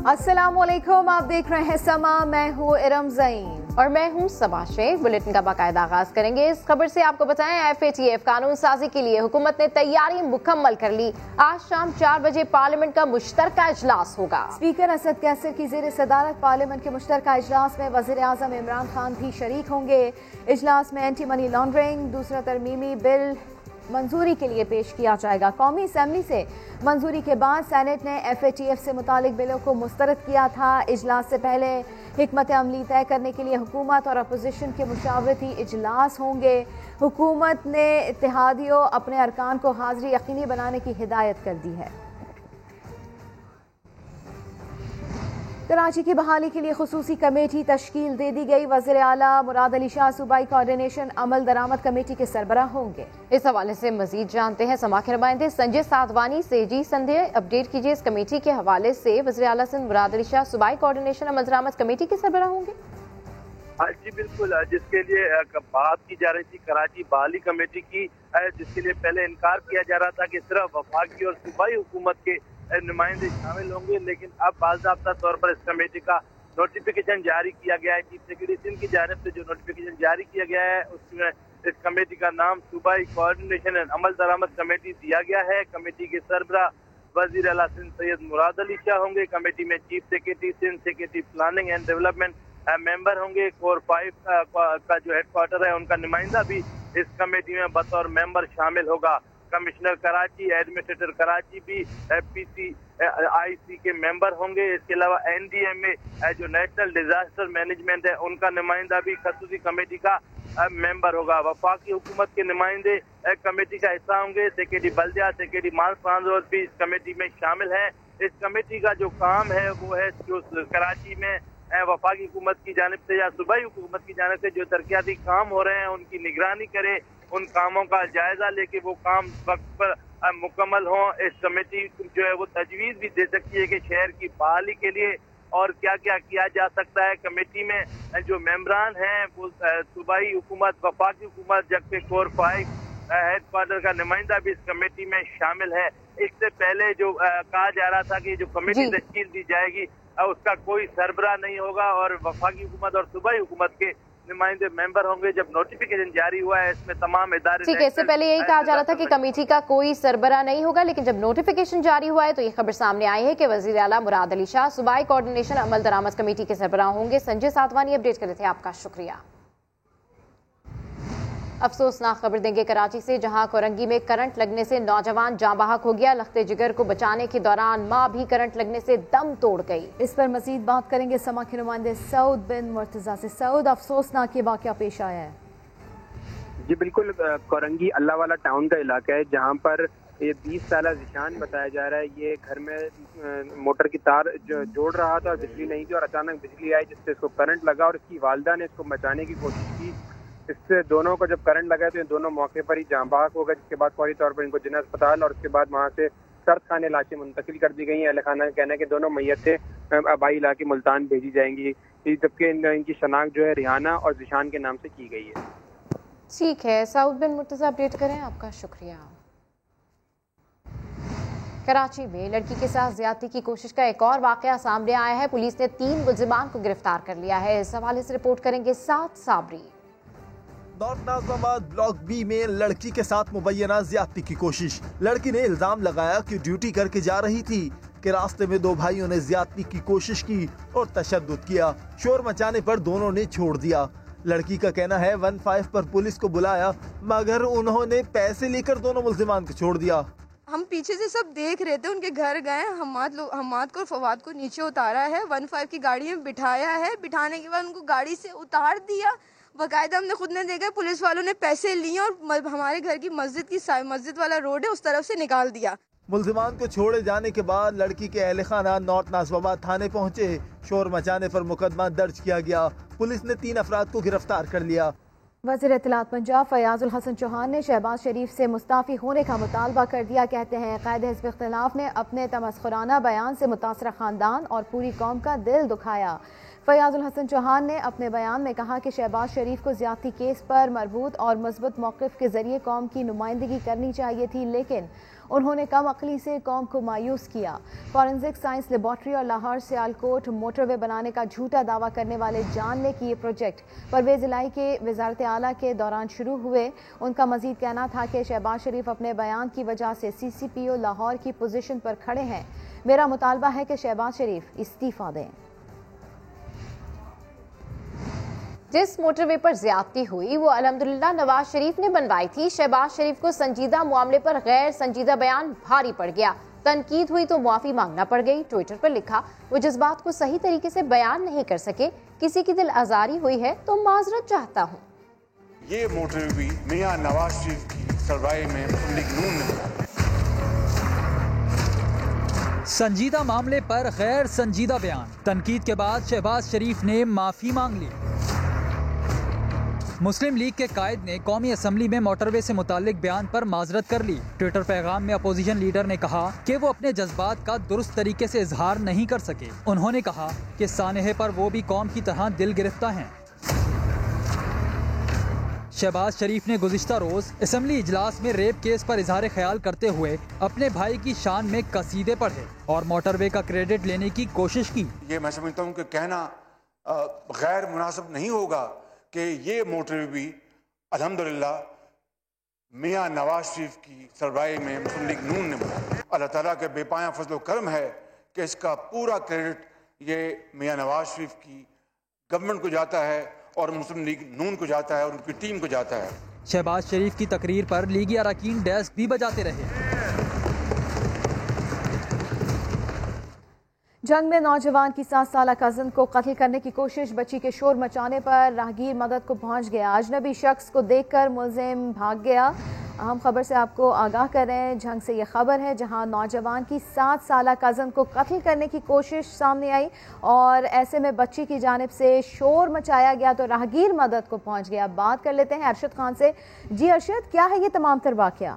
अस्सलाम वालेकुम, आप देख रहे हैं समा। मैं हूँ इरम ज़ईन और मैं हूँ सबा शेख। बुलेटिन का बाकायदा आगाज करेंगे इस खबर से। आपको बताएं, FATF कानून साजी के लिए हुकूमत ने तैयारी मुकम्मल कर ली। आज शाम 4 बजे पार्लियामेंट का मुश्तरका इजलास होगा। स्पीकर असद कैसर की ज़ेर सदारत पार्लियामेंट के मुश्तरका इजलास में वज़ीर आज़म इमरान खान भी शरीक होंगे। इजलास में एंटी मनी लॉन्ड्रिंग दूसरा तरमीमी बिल मंजूरी के लिए पेश किया जाएगा। कौमी असम्बली से मंजूरी के बाद सेनेट ने FATF से मुतालिक बिलों को मुस्तरद किया था। इजलास से पहले हिकमत अमली तय करने के लिए हुकूमत और अपोजिशन के मुशावरती इजलास होंगे। हुकूमत ने इत्तेहादियों अपने अरकान को हाजिरी यकीनी बनाने की हिदायत कर दी है। कराची की बहाली के लिए खुसूसी कमेटी तश्कील दे दी गई। वज़ीर आला मुराद अली शाह सूबाई कोऑर्डिनेशन अमल दरामद कमेटी के सरबराह होंगे। इस हवाले से मजीद जानते हैं समा के नुमाइंदे संजय साधवानी से। जी संजय, अपडेट कीजिए इस कमेटी के हवाले से। वज़ीर आला सिंध मुराद अली शाह सूबाई कोऑर्डिनेशन अमल दरामद कमेटी के सरबराह होंगे। जी बिल्कुल, जिसके लिए बात की जा रही थी कराची बहाली कमेटी की, जिसके लिए पहले इनकार किया जा रहा था कि सिर्फ वफाकी और सूबाई हुकूमत के नुमाइंदे शामिल होंगे, लेकिन अब बाज़ाब्ता तौर पर इस कमेटी का नोटिफिकेशन जारी किया गया है। चीफ सेक्रेटरी सिंध की जानिब से जो नोटिफिकेशन जारी किया गया है उसमें इस कमेटी का नाम सूबाई कोऑर्डिनेशन एंड अमल दरामद कमेटी दिया गया है। कमेटी के सरबराह वज़ीर आला सिंध सैयद मुराद अली शाह होंगे। कमेटी में chief secretary Sindh, secretary planning and development member होंगे। कोर 5 का जो हेडक्वार्टर है उनका नुमाइंदा भी इस कमेटी में बतौर मेंबर शामिल होगा। कमिश्नर कराची, एडमिनिस्ट्रेटर कराची भी PCIC के मेंबर होंगे। इसके अलावा NDMA जो नेशनल डिजास्टर मैनेजमेंट है उनका नुमाइंदा भी खसूसी कमेटी का मेंबर होगा। वफाकी हुकूमत के नुमाइंदे कमेटी का हिस्सा होंगे। सेक्रेटरी बल्दिया, सेक्रेटरी माल ट्रांसपोर्ट भी इस कमेटी में शामिल है। इस कमेटी का जो काम है वो है जो कराची में वफाकी हुकूमत की जानिब से या सूबाई हुकूमत की जानिब से जो तरक्याती काम हो रहे हैं उनकी निगरानी करे, उन कामों का जायजा लेके वो काम वक्त पर मुकम्मल हो। इस कमेटी जो है वो तजवीज़ भी दे सकती है कि शहर की बहाली के लिए और क्या क्या किया जा सकता है। कमेटी में जो मेंबरान हैं वो सूबाई हुकूमत, वफाकी हुकूमत, जबकि कोर 5 हेडक्वार्टर का नुमाइंदा भी इस कमेटी में शामिल है। इससे पहले जो कहा जा रहा था कि जो कमेटी तश्कील दी जाएगी उसका कोई सरबराह नहीं होगा और वफाकी हुकूमत और सूबाई हुकूमत के नुमाइंदे मेंबर होंगे। जब नोटिफिकेशन जारी हुआ है इसमें तमाम इदारे, ठीक है, इससे पहले यही कहा जा रहा था कि कमेटी का कोई सरबराह नहीं होगा, लेकिन जब नोटिफिकेशन जारी हुआ है तो ये खबर सामने आई है कि वज़ीर आला मुराद अली शाह सूबाई कोऑर्डिनेशन अमल दरामद कमेटी के सरबराह होंगे। संजय साधवानी अपडेट कर रहे थे, आपका शुक्रिया। अफसोसनाक खबर देंगे कराची से, जहां कोरंगी में करंट लगने से नौजवान जाँ बहक हो गया। लखते जिगर को बचाने के दौरान मां भी करंट लगने से दम तोड़ गई। इस पर मजीद बात करेंगे समा के नुमाइंदे सऊद बिन मुर्तजा से। सऊद, अफसोसनाक ये वाक़या पेश आया है। जी बिल्कुल, कोरंगी अल्लाह वाला टाउन का इलाका है जहाँ पर ये 20 साला जिशान बताया जा रहा है। ये घर में मोटर की तार जोड़ रहा था और बिजली नहीं थी और अचानक बिजली आई जिससे इसको करंट लगा और इसकी वालदा ने इसको बचाने की कोशिश की। इससे दोनों को जब करंट लगा तो ये दोनों मौके पर ही जाँ बहक हो गए, जिसके बाद फौरी तौर पर इनको जिला अस्पताल और उसके बाद वहाँ से सर्द खाने लाशें मुंतकिल कर दी गई हैं। अहले खाना का कहना है कि दोनों मैयतें आबाई इलाके मुल्तान भेजी जाएंगी, जबकि इनकी शनाख्त जो है रिहाना और जिशान के नाम से की गई है। ठीक है, सऊद बिन मुर्तजा अपडेट करें, आपका शुक्रिया। कराची में लड़की के साथ ज्यादती की कोशिश का एक और वाकया सामने आया है। पुलिस ने 3 मुल्जिमान को गिरफ्तार कर लिया है। इस हवाले से रिपोर्ट करेंगे साथ Sabri. North Nazimabad block B में लड़की के साथ मुबैना ज्यादती की कोशिश। लड़की ने इल्जाम लगाया कि ड्यूटी करके जा रही थी कि रास्ते में 2 भाइयों ने ज्यादती की कोशिश की और तशद्दुद किया। शोर मचाने पर दोनों ने छोड़ दिया। लड़की का कहना है 15 पर पुलिस को बुलाया मगर उन्होंने पैसे लेकर दोनों मुल्जिमान को छोड़ दिया। हम पीछे से सब देख रहे थे, उनके घर गए, हमाद को फवाद को नीचे उतारा है, 15 की गाड़ी में बिठाया है। बिठाने के बाद उनको गाड़ी से उतार दिया। बाकायदा हमने खुद ने देखा, पुलिस वालों ने पैसे लिए और हमारे घर की मस्जिद वाला रोड है उस तरफ से निकाल दिया। मुल्जिमान को छोड़े जाने के बाद लड़की के अहले खाना नॉर्थ नाज़िमाबाद थाने पहुंचे। शोर मचाने पर मुकदमा दर्ज किया गया। पुलिस ने 3 अफराद को गिरफ्तार कर लिया। वज़ीर इत्तलात पंजाब फयाजुल हसन चौहान ने शहबाज शरीफ से मुस्ताफ़ी होने का मुतालबा कर दिया। कहते हैं क़ायद हिज़्ब इख्तिलाफ ने अपने तमस्खुराना बयान से मुतासरा ख़ानदान और पूरी कौम का दिल दुखाया। फयाजुल हसन चौहान ने अपने बयान में कहा कि शहबाज शरीफ को ज़्यादती केस पर मरबूत और मजबूत मौक़िफ़ के ज़रिए कौम की नुमाइंदगी करनी चाहिए थी, लेकिन उन्होंने कम अक्ली से कौम को मायूस किया। फॉरेंसिक साइंस लेबॉर्ट्री और लाहौर सियालकोट मोटरवे बनाने का झूठा दावा करने वाले जान ले कि ये प्रोजेक्ट परवेज इलाही के वजारत आला के दौरान शुरू हुए। उनका मजीद कहना था कि शहबाज शरीफ अपने बयान की वजह से CCPO लाहौर की पोजीशन पर खड़े हैं। मेरा मुतालबा है कि शहबाज शरीफ इस्तीफा दें। जिस मोटरवे पर ज्यादती हुई वो अल्हम्दुलिल्लाह नवाज शरीफ ने बनवाई थी। शहबाज शरीफ को संजीदा मामले पर गैर संजीदा बयान भारी पड़ गया। तनकीद हुई तो मुआफी मांगना पड़ गई। ट्विटर पर लिखा, वो जिस बात को सही तरीके से बयान नहीं कर सके, किसी की दिल आजारी हुई है तो माजरत चाहता हूँ। ये मोटरवे मियां नवाज शरीफ की सरबराही में मुस्लिम लीग नून ने संजीदा मामले पर गैर संजीदा बयान। तनकीद के बाद शहबाज शरीफ ने माफी मांग ली। मुस्लिम लीग के कायद ने कौमी असम्बली में मोटरवे से मुतालिक बयान पर माजरत कर ली। ट्विटर पैगाम में अपोजिशन लीडर ने कहा कि वो अपने जज्बात का दुरुस्त तरीके से इजहार नहीं कर सके। उन्होंने कहा कि सानहे पर वो भी कौम की तरह दिल गिरफ्तार हैं। शहबाज शरीफ ने गुज़िश्ता रोज असम्बली इजलास में रेप केस पर इजहार ख्याल करते हुए अपने भाई की शान में कसीदे पढ़े और मोटरवे का क्रेडिट लेने की कोशिश की। ये मैं समझता हूँ कि कहना गैर मुनासिब नहीं होगा कि ये मोटरवे भी अल्हम्दुलिल्लाह मियां नवाज शरीफ की सरबराही में मुस्लिम लीग नून ने बनाया। अल्लाह ताला के बेपाया फजल करम है कि इसका पूरा क्रेडिट ये मियां नवाज शरीफ की गवर्नमेंट को जाता है और मुस्लिम लीग नून को जाता है और उनकी टीम को जाता है। शहबाज शरीफ की तकरीर पर लीगी अरकान डेस्क भी बजाते रहे। जंग में नौजवान की 7 साला कज़न को कत्ल करने की कोशिश, बच्ची के शोर मचाने पर राहगीर मदद को पहुंच गया। अजनबी शख्स को देखकर मुलजिम भाग गया। अहम खबर से आपको आगाह कर रहे हैं। जंग से ये खबर है जहां नौजवान की 7 साला कज़न को कत्ल करने की कोशिश सामने आई और ऐसे में बच्ची की जानिब से शोर मचाया गया तो राहगीर मदद को पहुंच गया। बात कर लेते हैं अरशद खान से। जी अरशद, क्या है ये तमाम तर वाक़या?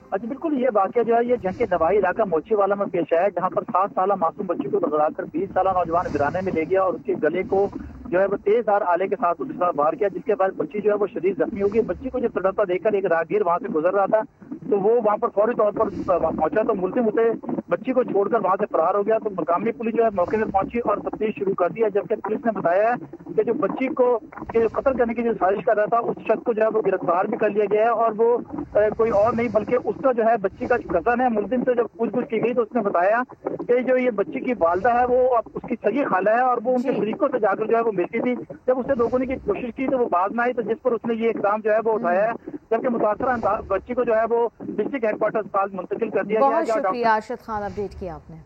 अच्छा, बिल्कुल ये वाक़या जो है ये जंग के दवाई इलाका मोचीवाला में पेश आया, जहाँ पर 7 साला मासूम बच्ची को भगाकर 20 साला नौजवान वीराने में ले गया और उसके गले को जो है वो तेजधार आले के साथ उसका वार किया, जिसके बाद बच्ची जो है वो शदीद जख्मी हो गई। बच्ची को जब तड़पता देखकर एक राहगीर वहाँ से गुजर रहा था तो वो वहाँ पर फौरी तौर पर पहुंचा तो मुल्जिम उसे बच्ची को छोड़कर वहाँ से फरार हो गया। तो मुकामी पुलिस जो है मौके पर पहुंची और तफ्तीश शुरू कर दी है, जबकि पुलिस ने बताया है कि जो बच्ची को कत्ल करने की जो साजिश कर रहा था उस शख्स को जो है वो गिरफ्तार भी कर लिया गया है और वो कोई और नहीं बल्कि उसका जो है बच्ची का कज़न है। मुल्जिम से जब पूछताछ की गई तो उसने बताया कि जो ये बच्ची की वालदा है वो उसकी सगी खाला है और वो उनके शरीकों से जाकर जो है वो मिलती थी। जब उसे रोकने की कोशिश की तो वो बाज में आई, तो जिस पर उसने ये इक़दाम जो है वो उठाया है, जबकि मुतासरा बच्ची को जो है वो डिस्ट्रिक्ट हेडक्वार्टर अस्पताल मुंतकिल कर दिया गया। बहुत शुक्रिया अरशद खान, अपडेट किया आपने।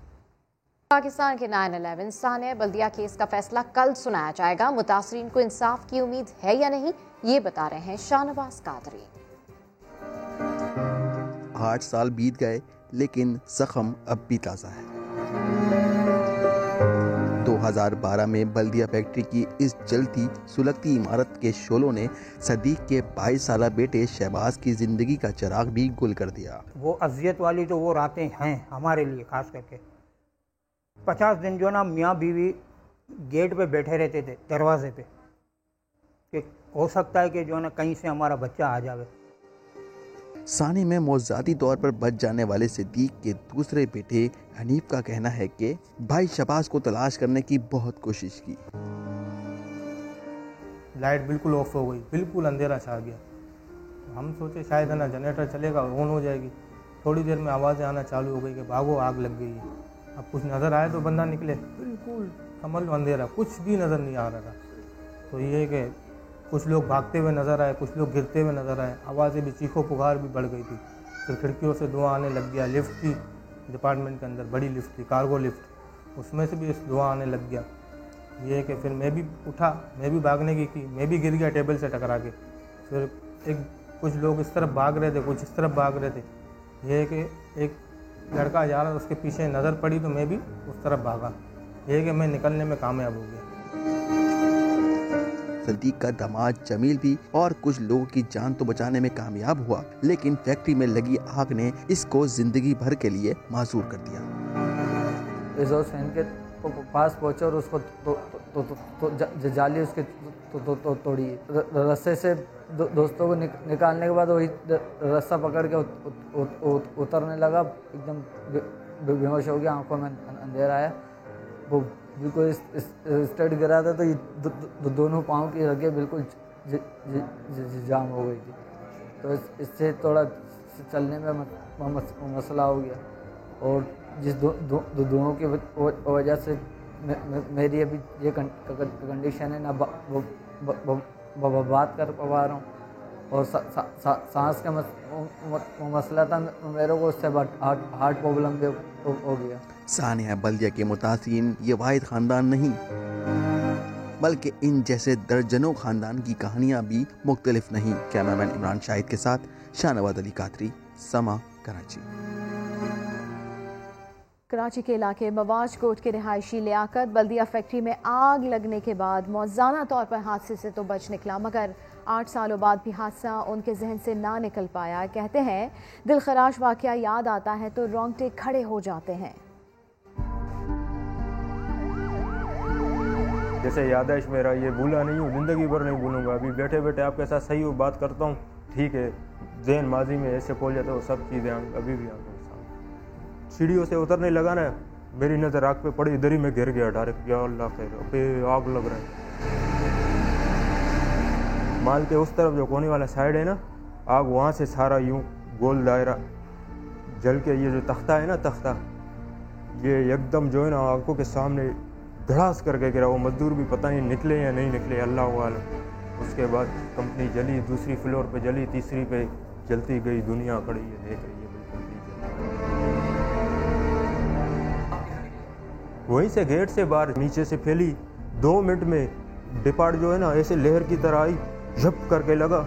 पाकिस्तान के 9/11 सानिया बल्दिया केस का फैसला कल सुनाया जाएगा। मुतासरीन को इंसाफ की उम्मीद है या नहीं, ये बता रहे हैं शाहनवाज कादरी। 8 साल बीत गए लेकिन जख्म अब भी ताज़ा है। 2012 में बल्दिया फैक्ट्री की इस जलती सुलगती इमारत के शोलों ने सदीक के 22 साला बेटे शहबाज की जिंदगी का चिराग भी गुल कर दिया। वो अजियत वाली तो वो रातें हैं हमारे लिए, खास करके 50 दिन जो ना मियाँ बीवी गेट पे बैठे रहते थे दरवाजे पे कि हो सकता है कि जो ना कहीं से हमारा बच्चा आ जावे। सानी में मौजाती तौर पर बच जाने वाले सिद्दीक के दूसरे बेटे हनीफ का कहना है कि भाई शहबाज को तलाश करने की बहुत कोशिश की। लाइट बिल्कुल ऑफ हो गई, बिल्कुल अंधेरा छा गया। हम सोचे शायद है ना जनरेटर चलेगा ऑन हो जाएगी। थोड़ी देर में आवाज़ें आना चालू हो गई कि भागो आग लग गई है। अब कुछ नज़र आए तो बंदा निकले, बिल्कुल समझ लो अंधेरा, कुछ भी नज़र नहीं आ रहा था। तो ये कि कुछ लोग भागते हुए नज़र आए, कुछ लोग गिरते हुए नज़र आए, आवाज़ें भी चीखों पुकार भी बढ़ गई थी। फिर खिड़कियों से धुआं आने लग गया। लिफ्ट थी डिपार्टमेंट के अंदर, बड़ी लिफ्ट थी, कार्गो लिफ्ट, उसमें से भी धुआं आने लग गया। ये कि फिर मैं भी उठा, मैं भी भागने की मैं भी गिर गया टेबल से टकरा के। फिर कुछ लोग इस तरफ भाग रहे थे, कुछ इस तरफ भाग रहे थे। ये कि एक लड़का जा रहा था, उसके पीछे नज़र पड़ी तो मैं भी उस तरफ भागा। ये कि मैं निकलने में कामयाब हो गया। सदीक का दामाद जमील भी और कुछ लोगों की जान तो बचाने में कामयाब हुआ, लेकिन फैक्ट्री में लगी आग ने इसको जिंदगी भर के लिए माजूर कर दिया। एग्जॉस्ट फैन के पास पहुंचे और उसको जाली उसके तोड़ी। रस्से से दोस्तों को निकालने के बाद वही रस्सा पकड़ के उतरने लगा, एकदम बेहोश हो गया, आंखों में अंधेरा आया। वो बिल्कुल स्ट्रेट गिरा था तो ये दोनों पाँव की रगें बिल्कुल जाम हो गई थी, तो इससे थोड़ा चलने में मसला हो गया। और जिस दोनों की वजह से मेरी अभी ये कंडीशन है, ना बात कर पा रहा हूँ, और सांस का मसला था मेरे को, उससे हार्ट प्रॉब्लम भी हो गया। सानिया बल्दिया के मुतासिरीन ये वाहिद ख़ानदान नहीं, बल्कि इन जैसे दर्जनों ख़ानदान की कहानियाँ भी मुख्तलिफ नहीं। कैमरामैन इमरान शाहिद के साथ शाहनवाज अली कादरी, समा, कराची। कराची के इलाके मवाज कोट के रिहायशी लियाकत बल्दिया फैक्ट्री में आग लगने के बाद मौज़ाना तौर पर हादसे से तो बच निकला, मगर 8 सालों बाद भी हादसा उनके जहन से ना निकल पाया। कहते हैं दिल खराश वाक़या याद आता है तो रोंगटे खड़े हो जाते हैं। जैसे याददाश्त मेरा ये भूला नहीं हूँ, ज़िंदगी भर नहीं भूलूंगा। अभी बैठे बैठे आपके साथ सही हो बात करता हूँ, ठीक है, ज़हन माजी में ऐसे खोल जाता है, वो सब चीज़ें अभी भी आंखों के सामने। सीढ़ियों से उतरने लगा ना, मेरी नज़र आग पे पड़ी, इधर ही में गिर गया डायरेक्ट। या अल्लाह खैर, पे आग लग रहा है। माल के उस तरफ जो कोने वाला साइड है ना, आग वहाँ से सारा यूँ गोल दायरा जल के, ये जो तख्ता है ना, तख्ता ये एकदम जो है ना आंखों के सामने धड़ास करके गिरा। वो मजदूर भी पता नहीं निकले या नहीं निकले, अल्लाह आलम। उसके बाद कंपनी जली, दूसरी फ्लोर पे जली, तीसरी पे जलती गई। दुनिया खड़ी है, देख रही है, बिल्कुल वहीं से गेट से बाहर नीचे से फैली। 2 मिनट में डिपार्ट जो है ना ऐसे लहर की तरह आई, झप करके लगा।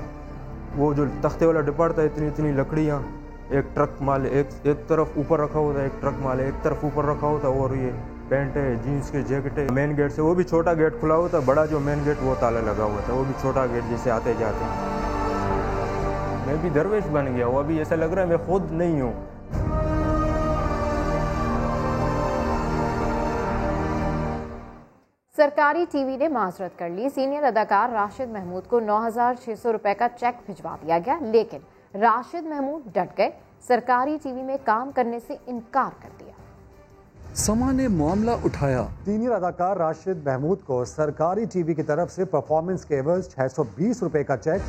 वो जो तख्ते वाला डिपार्ट था, इतनी इतनी लकड़ियाँ, एक ट्रक माल एक तरफ ऊपर रखा हुआ था, एक ट्रक माल एक तरफ ऊपर रखा हुआ था, और ये पैंट है, जीन्स के जैकेट है। मेन गेट से वो भी छोटा गेट खुला हुआ था, बड़ा जो मेन गेट वो ताला लगा हुआ था, वो भी छोटा गेट जैसे आते जाते। मैं भी दरवेश बन गया, वो अभी ऐसा लग रहा है मैं खुद नहीं हूँ। सरकारी टीवी ने माजरत कर ली। सीनियर अदाकार राशिद महमूद को 9,600 रुपए का चेक भिजवा दिया गया, लेकिन राशिद महमूद डट गए, सरकारी टीवी में काम करने से इनकार कर दिया। समा ने मामला उठाया। सीनियर अदाकार राशिद महमूद को सरकारी टीवी की तरफ से परफॉर्मेंस के एवज 620 रुपए का चेक।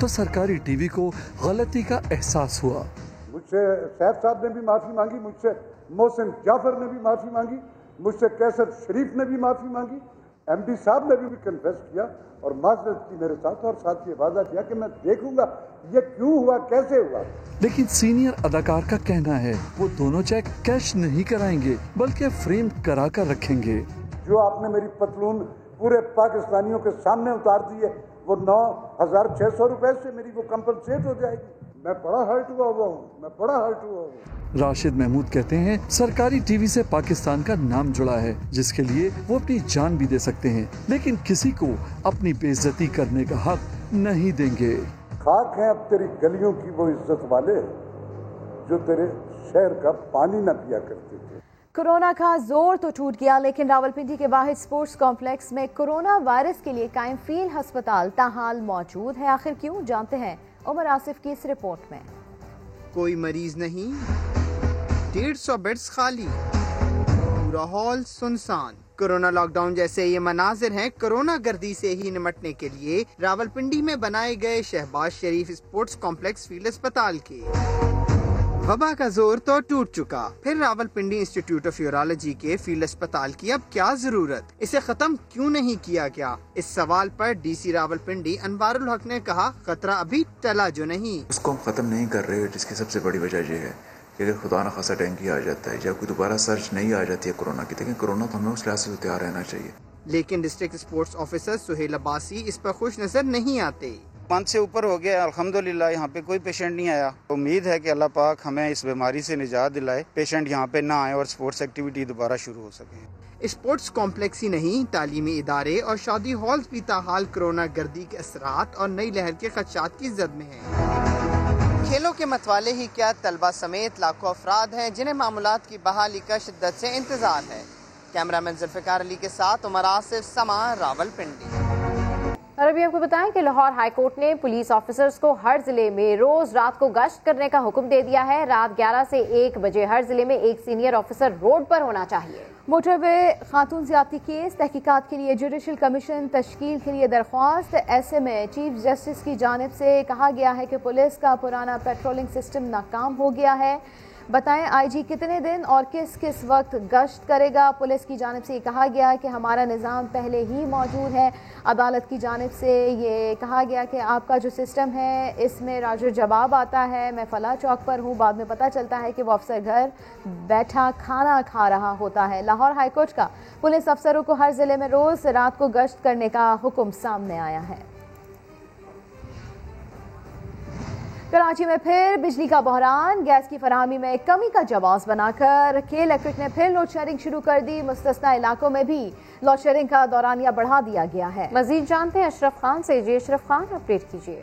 तो सरकारी टीवी को गलती का एहसास हुआ। मुझसे सैफ साहब ने भी माफी मांगी, मुझसे मोहसिन जाफर ने भी माफी मांगी, मुझसे कैसर शरीफ ने भी माफी मांगी, एमडी साहब ने भी कन्फेस किया और माजरत की मेरे साथ, और साथ ये वादा किया कि मैं देखूंगा ये क्यों हुआ, कैसे हुआ। लेकिन सीनियर अदाकार का कहना है वो दोनों चेक कैश नहीं कराएंगे, बल्कि फ्रेम करा कर रखेंगे। जो आपने मेरी पतलून पूरे पाकिस्तानियों के सामने उतार दी है, वो 9,600 रुपए से मेरी वो कंपनसेट हो जाएगी। मैं बड़ा हर्ट हुआ हूँ, मैं बड़ा हर्ट हुआ हूँ। राशिद महमूद कहते हैं सरकारी टीवी से पाकिस्तान का नाम जुड़ा है, जिसके लिए वो अपनी जान भी दे सकते हैं, लेकिन किसी को अपनी बेइज्जती करने का हक नहीं देंगे। खाक है अब तेरी गलियों की वो इज्जत वाले जो तेरे शहर का पानी न पिया करते थे। कोरोना का जोर तो टूट गया, लेकिन रावलपिंडी के वाहिद स्पोर्ट्स कॉम्प्लेक्स में कोरोना वायरस के लिए कायम फील्ड अस्पताल ताहाल मौजूद है। आखिर क्यों, जानते हैं उमर आसिफ की इस रिपोर्ट में। कोई मरीज नहीं, 150 बेड्स खाली, पूरा हॉल सुनसान। कोरोना लॉकडाउन जैसे ये मनाजिर हैं कोरोना गर्दी से ही निमटने के लिए रावलपिंडी में बनाए गए शहबाज शरीफ स्पोर्ट्स कॉम्प्लेक्स फील्ड अस्पताल के। वबा का जोर तो टूट चुका, फिर रावलपिंडी इंस्टीट्यूट ऑफ यूरोलॉजी के फील्ड अस्पताल की अब क्या जरूरत, इसे खत्म क्यों नहीं किया गया? इस सवाल पर डीसी रावलपिंडी अनवारुल हक ने कहा, खतरा अभी टला जो नहीं, उसको हम खत्म नहीं कर रहे, जिसकी सबसे बड़ी वजह ये है कि अगर खुदा न खासा डेंगू आ जाता है या कोई दोबारा सर्च नहीं आ जाती है कोरोना की, लेकिन कोरोना तो हमें उस लिहाज से तैयार रहना चाहिए। लेकिन district sports officer Suhail Abbasi इस पर खुश नजर नहीं आते। 5 से ऊपर हो गया, अल्हम्दुलिल्लाह यहाँ पे कोई पेशेंट नहीं आया। उम्मीद है कि अल्लाह पाक हमें इस बीमारी से निजात दिलाए, पेशेंट यहाँ पे ना आए और स्पोर्ट्स एक्टिविटी दोबारा शुरू हो सके। स्पोर्ट्स कॉम्प्लेक्स ही नहीं, तालीमी इदारे और शादी हॉल्स भी ताहाल कोरोना गर्दी के असरात और नई लहर के खदशात की जद में है। खेलों के मतवाले ही क्या, तलबा समेत लाखों अफराद हैं जिन्हें मामूलात की बहाली का शिद्दत से इंतजार है। कैमरामैन जुल्फिकार अली के साथ उमर आसिफ, समा, रावलपिंडी। और अभी आपको बताएं कि लाहौर हाई कोर्ट ने पुलिस ऑफिसर्स को हर जिले में रोज रात को गश्त करने का हुक्म दे दिया है। रात 11 से 1 बजे हर जिले में एक सीनियर ऑफिसर रोड पर होना चाहिए। मोटरवे खातून ज्यादती केस तहकीकात के लिए जुडिशल कमीशन तश्कील के लिए दरख्वास्त। ऐसे में चीफ जस्टिस की जानिब से कहा गया है कि पुलिस का पुराना पेट्रोलिंग सिस्टम नाकाम हो गया है। बताएं आईजी कितने दिन और किस किस वक्त गश्त करेगा। पुलिस की जानिब से ये कहा गया कि हमारा निज़ाम पहले ही मौजूद है। अदालत की जानिब से ये कहा गया कि आपका जो सिस्टम है इसमें राजू जवाब आता है, मैं फला चौक पर हूँ, बाद में पता चलता है कि वो अफसर घर बैठा खाना खा रहा होता है। लाहौर हाईकोर्ट का पुलिस अफसरों को हर जिले में रोज रात को गश्त करने का हुक्म सामने आया है। कराची में फिर बिजली का बहरान, गैस की फराहमी में कमी का जवाब बनाकर के इलेक्ट्रिक ने फिर लोड शेडिंग शुरू कर दी। मुस्तस्ना इलाकों में भी लोड शेडिंग का दौरानिया बढ़ा दिया गया है। मजीद जानते हैं अशरफ खान से। जी अशरफ खान, अपडेट कीजिए।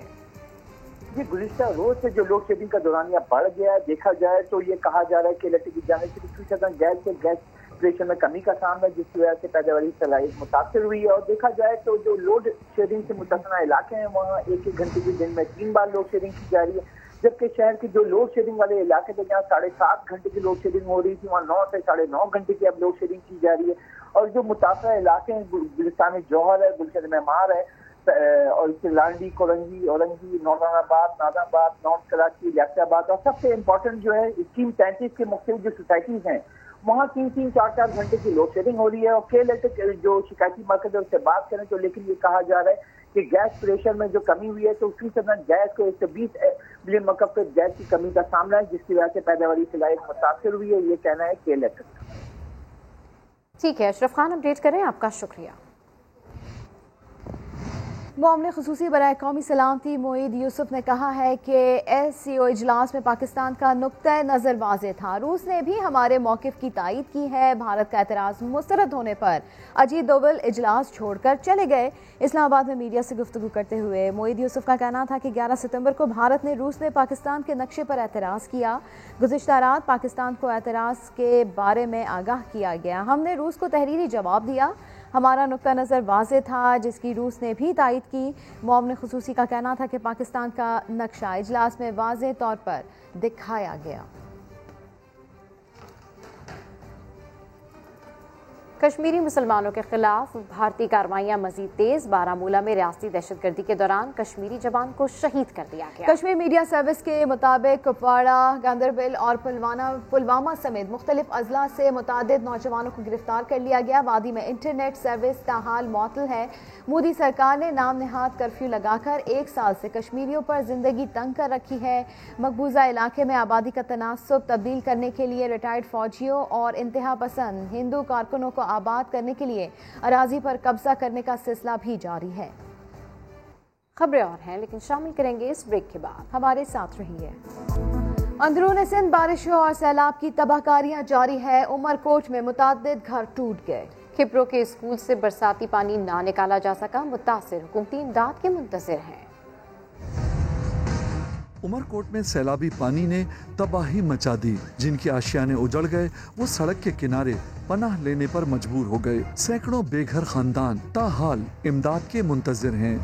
जी, गुज़िश्ता रोज से जो लोड शेडिंग का दौरानिया बढ़ गया है, देखा जाए तो ये कहा जा रहा है कि इलेक्ट्रिक की जाने से गैस प्रेशर में कमी का सामना है, जिसकी वजह से पैदावारी सलाहियत मुतासर हुई है। और देखा जाए तो जो लोड शेडिंग से मुतसना इलाके हैं वहाँ 1-1 घंटे के दिन में 3 बार लोड शेडिंग की जा रही है, जबकि शहर के जो लोड शेडिंग वाले इलाके थे जहाँ 7.5 घंटे की लोड शेडिंग हो रही थी, वहाँ 9 से 9.5 घंटे की अब लोड शेडिंग की जा रही है। और जो मुतासरा इलाके हैं, गुलिस्तान जौहर है, गुलशन मेमार है और लांडी, कोरंगी, औरंगी, नौरानाबाद, नादाबाद, नॉर्थ कराची, लियाकताबाद और सबसे इम्पोर्टेंट जो है स्कीम 33 के मुख्तलिफ जो सोसाइटीज हैं वहाँ 3-3, 4-4 घंटे की लोड शेडिंग हो रही है। और के इलेक्ट्रिक जो शिकायती मरकज है उससे बात करें तो लेकिन ये कहा जा रहा है कि गैस प्रेशर में जो कमी हुई है तो उसी तरह गैस को 120 मिलियन मकब पे गैस की कमी का सामना है, जिसकी वजह से पैदावारी सलाहियत मुतासर हुई है, ये कहना है के इलेक्ट्रिक। ठीक है अशरफ खान, अपडेट करें, आपका शुक्रिया। मामले खुसूसी बराए कौमी सलामती मोईद यूसुफ ने कहा है कि SCO इजलास में पाकिस्तान का नुक्ता नज़र वाज़ेह था। रूस ने भी हमारे मौक़िफ़ की तायीद की है। भारत का एतराज़ मुस्तरद होने पर अजीत दोवल इजलास छोड़कर चले गए। इस्लामाबाद में मीडिया से गुफ्तगू करते हुए मोईद यूसुफ का कहना था कि 11 सितंबर को भारत ने रूस ने पाकिस्तान के नक्शे पर एतराज़ किया। गुज़िश्ता रात पाकिस्तान को एतराज़ के बारे में आगाह किया गया। हमने रूस को तहरीरी जवाब दिया। हमारा नुक्ता नज़र वाज़ेह था जिसकी रूस ने भी तायीद की। मामले खुसूसी का कहना था कि पाकिस्तान का नक्शा इजलास में वाज़ेह तौर पर दिखाया गया। कश्मीरी मुसलमानों के खिलाफ भारतीय कार्रवाइयां मजीद तेज। बारामूला में रियासती दहशतगर्दी के दौरान कश्मीरी जवान को शहीद कर दिया गया। कश्मीर मीडिया सर्विस के मुताबिक कुपवाड़ा, गांदरबल और पुलवामा समेत मुख्तलिफ अजला से मुतादिद नौजवानों को गिरफ्तार कर लिया गया। वादी में इंटरनेट सर्विस ताहाल मअतल है। मोदी सरकार ने नाम नहाद कर्फ्यू लगाकर 1 साल से कश्मीरियों पर जिंदगी तंग कर रखी है। मकबूजा इलाके में आबादी का तनासब तब्दील करने के लिए रिटायर्ड फौजियों और इंतहा पसंद हिंदू कारकुनों को आबाद करने के लिए अराजी पर कब्जा करने का सिलसिला भी जारी है। खबरें और हैं लेकिन शामिल करेंगे इस ब्रेक के बाद। हमारे साथ रहिए। अंदरून सिंध बारिशों और सैलाब की तबाहकारियां जारी है। उमरकोट में मुताद्दिद घर टूट गए। खिपरो के स्कूल से बरसाती पानी ना निकाला जा सका। मुतासिर हुकूमती इमदाद के मुंतज़िर हैं। उमरकोट में सैलाबी पानी ने तबाही मचा दी। जिनके आशियाने उजड़ गए वो सड़क के किनारे पनाह लेने पर मजबूर हो गए। सैकड़ों बेघर खानदान ताहाल इमदाद के मुंतज़िर हैं।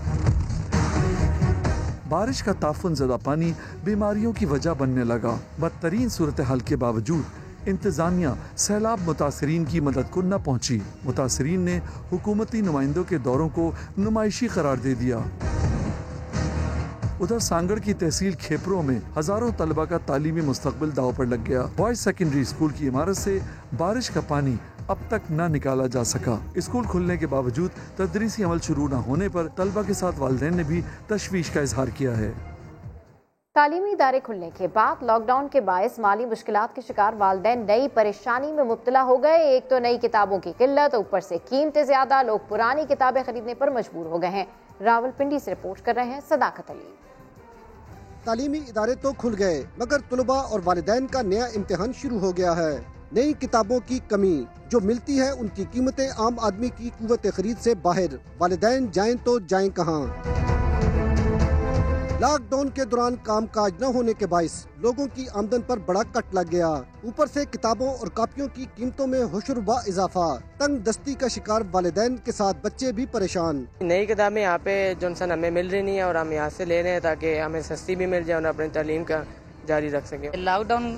बारिश का ताफुन ज़दा पानी बीमारियों की वजह बनने लगा। बदतरीन सूरत हाल के बावजूद इंतजामिया सैलाब मुतासरीन की मदद को न पहुंची। मुतासरीन ने हुकूमती नुमाइंदों के दौरों को नुमाइशी करार दे दिया। उधर सांगड़ की तहसील खेपरों में हजारों तलबा का तालीमी मुस्तकबिल दाव पर लग गया। बॉयज सेकेंडरी स्कूल की इमारत से बारिश का पानी अब तक न निकाला जा सका। स्कूल खुलने के बावजूद तदरीसी अमल शुरू न होने पर तलबा के साथ वालिदैन ने भी तशवीश का इजहार किया है। तालीमी इदारे खुलने के बाद लॉकडाउन के बायस माली मुश्किलात के शिकार वालिदैन नई परेशानी में मुब्तला हो गए। एक तो नई किताबों की किल्लत, ऊपर से कीमतें ज्यादा, लोग पुरानी किताबें खरीदने पर मजबूर हो गए हैं। रावलपिंडी से रिपोर्ट कर रहे हैं सदाकत अली। तालीमी इदारे तो खुल गए मगर तलबा और वालिदैन का नया इम्तिहान शुरू हो गया है। नई किताबों की कमी, जो मिलती है उनकी कीमतें आम आदमी की कुव्वत खरीद से बाहर। वालिदैन जाएं तो जाएं कहाँ। لاک ڈاؤن کے دوران کام کاج نہ ہونے کے باعث لوگوں کی آمدن پر بڑا کٹ لگ گیا. اوپر سے کتابوں اور کاپیوں کی قیمتوں میں ہوشربا اضافہ. تنگ دستی کا شکار والدین کے ساتھ بچے بھی پریشان. نئی کتابیں یہاں پہ جونسن ہمیں مل رہی نہیں ہے اور ہم یہاں سے لے رہے ہیں تاکہ ہمیں سستی بھی مل جائے اور اپنی تعلیم کا جاری رکھ سکیں. لاک ڈاؤن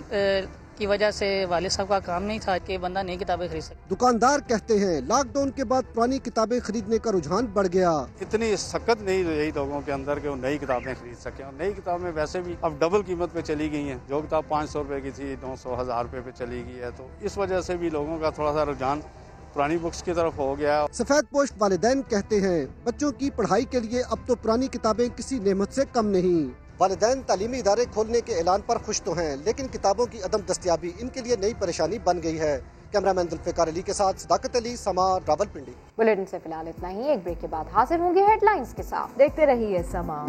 کی وجہ سے والد صاحب کا کام نہیں تھا کہ بندہ نئی کتابیں خرید سکے. دکاندار کہتے ہیں لاک ڈاؤن کے بعد پرانی کتابیں خریدنے کا رجحان بڑھ گیا. اتنی سخت نہیں رہی لوگوں کے اندر کہ وہ نئی کتابیں خرید سکیں. اور نئی کتابیں ویسے بھی اب ڈبل قیمت پہ چلی گئی ہیں. جو کتاب 500 روپے کی تھی 900 1000 روپے پہ چلی گئی ہے. تو اس وجہ سے بھی لوگوں کا تھوڑا سا رجحان پرانی بکس کی طرف ہو گیا. سفید پوش والدین کہتے ہیں بچوں کی پڑھائی کے لیے اب تو پرانی کتابیں کسی نعمت سے کم نہیں. والدین تعلیمی ادارے کھولنے کے اعلان پر خوش تو ہیں لیکن کتابوں کی عدم دستیابی ان کے لیے نئی پریشانی بن گئی ہے. کیمرامین ذوالفقار علی کے ساتھ صداقت علی، سما، راولپنڈی. بلیٹن سے فی الحال اتنا ہی. ایک بریک کے بعد حاضر ہوں گے ہیڈ لائنز کے ساتھ. دیکھتے رہیے سما.